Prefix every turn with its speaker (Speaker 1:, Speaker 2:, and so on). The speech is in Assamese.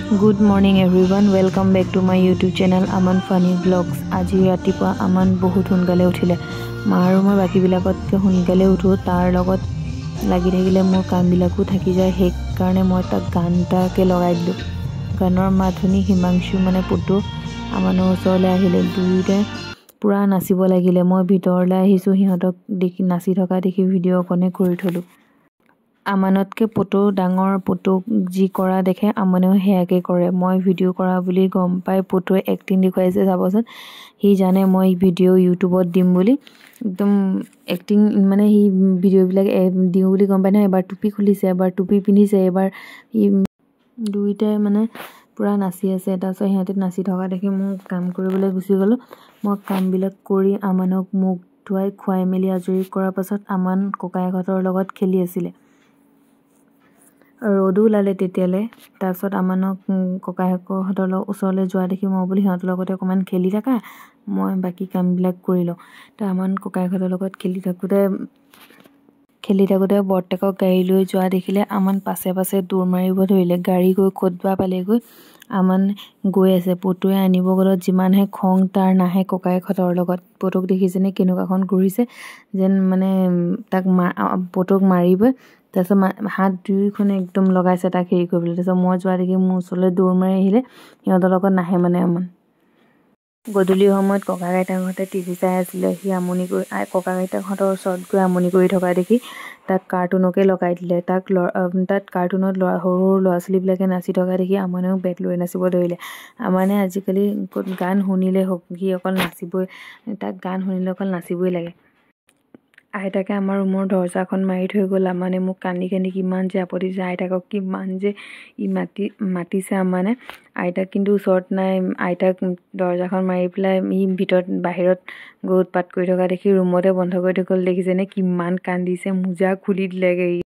Speaker 1: Good morning everyone, welcome back to my YouTube channel Aman Funny Vlogs. আজি ৰাতিপুৱা আমান বহুত সোনকালে উঠিলে মাৰ মই বাকি বিলাকতকৈ সোনকালে উঠো তাৰ লগত লাগি থাকিলে মোৰ কাম বিলাকো থাকি যায় সেই কাৰণে মই তাক গানটাকে লগাই দিলো গানৰ মাথনি হিমাংশু মানে পুতু আমানৰ ওচৰলৈ আহিলে দুইটা পুৰা নাচিব লাগিলে মই ভিতৰলৈ আহিছো হিহঁতক দেখি নাচি থকা দেখি ভিডিও কনে কৰি থলো আমানতকে পুতু ডাঙৰ পুতু যি কৰা দেখে আমনেও হেয়াকে কৰে মই ভিডিও কৰা বুলি গম পাই পুতুৱে এক্টিং দেখুৱাইছে যাবচোন হি জানে মই ভিডিও ইউটিউবত দিম বুলি একদম এক্টিং মানে হি ভিডিও বিলাক দিও বুলি গম পাই না এবাৰ টুপি খুলিছে এবাৰ টুপি পিন্ধিছে এবাৰ দুইটাই মানে পুৰা নাচি আছে তাৰছত হিহঁতে নাচি থকা দেখি মোক কাম কৰিবলৈ গুচি গলো মই কাম বিলাক কৰি আমানক মুখ ধুৱাই খুৱাই মেলি আজৰি কৰাৰ পাছত আমান ককায়েকহঁতৰ লগত খেলি আছিল ৰদু লালে তেতিয়ালে তাৰছত আমানক ককায়েকহঁতৰ ওচৰলৈ যোৱা দেখি মই বুলি হিহঁতৰ লগতে অকমান খেলি থাকা মই বাকি কাম বিলাক কৰিলো তা আমান ককায়েকহঁতৰ লগত খেলি থাকোতে বৰ্তেকক গাড়ী লৈ যোৱা দেখিলে আমান পাছে পাছে দূৰ মাৰিব ধৰিলে গাড়ী গৈ খোদবা পালে গৈ আমান গৈ আছে পুতুৱে আনিব গলত যিমানহে খং তাৰ নাহে ককায়েকহঁতৰ লগত পুতুক দেখিছেনে কেনেকুৱাখন ঘূৰিছে যেন মানে তাক পুতুক মাৰিব তাৰছত হাত দুইখনে একদম লগাইছে তাক হেৰি কৰিবলৈ তাৰছত মই যোৱা দেখি মোৰ ওচৰলৈ দৌৰ মাৰি আহিলে সিহঁতৰ লগত নাহে মানে আমান গধূলি সময়ত ককা আইতাহঁতে টিভি চাই আছিলে হি আমনি কৰি ককা আইতাহঁতৰ ওচৰত গৈ আমনি কৰি থকা দেখি তাক কাৰ্টুনকে লগাই দিলে তাত কাৰ্টুনত সৰু ল'ৰা ছোৱালীবিলাকে নাচি থকা দেখি আমনেও বেট লৈ নাচিব ধৰিলে আমানে আজিকালি গান শুনিলে সি অকল নাচিবই তাক গান শুনিলে অকল নাচিবই লাগে আইতাকে আমাৰ ৰুমৰ দৰজাখন মাৰি থৈ গ'ল মানে মোক কান্দি কিমান যে আপত্তি দিছে আইতাকক কিমান যে মাতিছে মানে আইতাক কিন্তু ওচৰত নাই আইতাক দৰজাখন মাৰি পেলাই ভিতৰত বাহিৰত গৈ উৎপাত কৰি থকা দেখি ৰুমতে বন্ধ কৰি থৈ গ'ল দেখিছেনে কিমান কান্দিছে মোজা খুলি দিলেগে